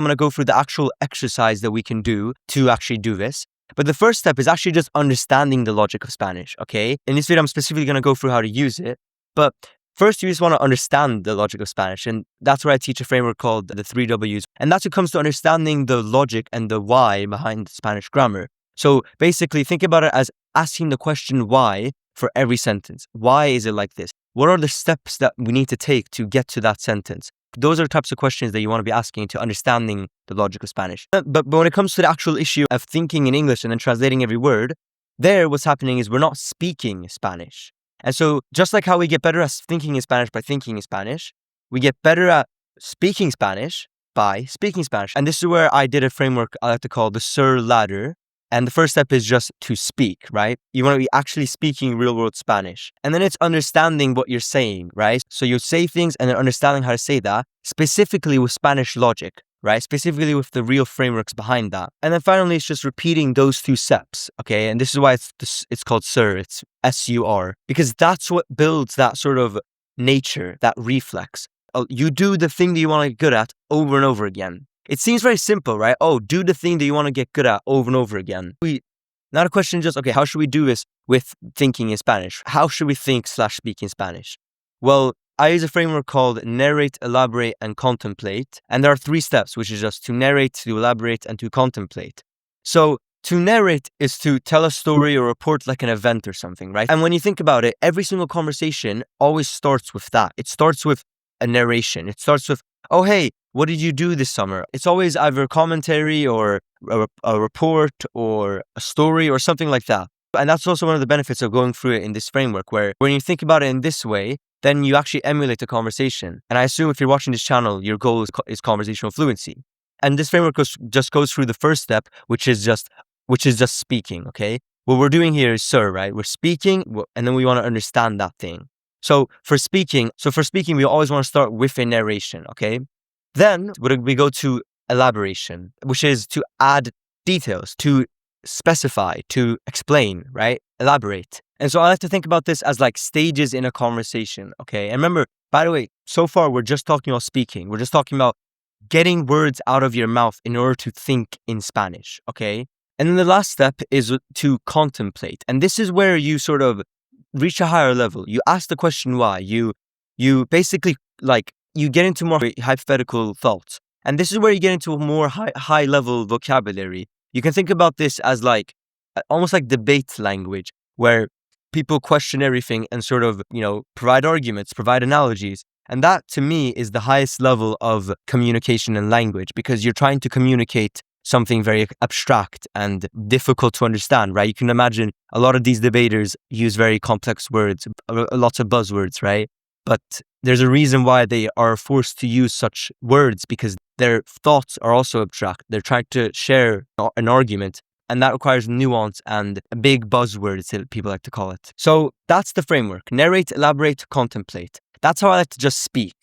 I'm going to go through the actual exercise that we can do to actually do this. But the first step is actually just understanding the logic of Spanish, okay? In this video, I'm specifically going to go through how to use it. But first, you just want to understand the logic of Spanish. And that's where I teach a framework called the 3 W's. And that's what comes to understanding the logic and the why behind Spanish grammar. So basically, think about it as asking the question why for every sentence. Why is it like this? What are the steps that we need to take to get to that sentence? Those are types of questions that you want to be asking to understanding the logic of Spanish. But when it comes to the actual issue of thinking in English and then translating every word, there what's happening is we're not speaking Spanish. And so just like how we get better at thinking in Spanish by thinking in Spanish, we get better at speaking Spanish by speaking Spanish. And this is where I did a framework I like to call the SIR ladder. And the first step is just to speak, right? You want to be actually speaking real world Spanish. And then it's understanding what you're saying, right? So you say things and then understanding how to say that, specifically with Spanish logic, right? Specifically with the real frameworks behind that. And then finally, it's just repeating those 2 steps, okay? And this is why it's called SIR, it's S-U-R, because that's what builds that sort of nature, that reflex. You do the thing that you want to get good at over and over again. It seems very simple, right? Oh, do the thing that you want to get good at over and over again. Not a question just, okay, how should we do this with thinking in Spanish? How should we think/speak in Spanish? Well, I use a framework called narrate, elaborate, and contemplate. And there are 3 steps, which is just to narrate, to elaborate, and to contemplate. So to narrate is to tell a story or report like an event or something, right? And when you think about it, every single conversation always starts with that. It starts with a narration. It starts with, oh, hey, what did you do this summer? It's always either commentary or a report or a story or something like that. And that's also one of the benefits of going through it in this framework, where when you think about it in this way, then you actually emulate a conversation. And I assume if you're watching this channel, your goal is conversational fluency. And this framework just goes through the first step, which is just speaking, okay? What we're doing here is SIR, right? We're speaking, and then we want to understand that thing. So for speaking, we always want to start with a narration, okay? Then we go to elaboration, which is to add details, to specify, to explain, right? Elaborate. And so I like to think about this as like stages in a conversation, okay? And remember, by the way, so far we're just talking about speaking. We're just talking about getting words out of your mouth in order to think in Spanish, okay? And then the last step is to contemplate. And this is where you sort of reach a higher level. You ask the question why. You basically you get into more hypothetical thoughts. And this is where you get into a more high level vocabulary. You can think about this as like almost like debate language, where people question everything and sort of, provide arguments, provide analogies. And that to me is the highest level of communication and language, because you're trying to communicate something very abstract and difficult to understand, right? You can imagine a lot of these debaters use very complex words, lots of buzzwords, right? But there's a reason why they are forced to use such words, because their thoughts are also abstract. They're trying to share an argument, and that requires nuance and big buzzwords, that people like to call it. So that's the framework. Narrate, elaborate, contemplate. That's how I like to just speak,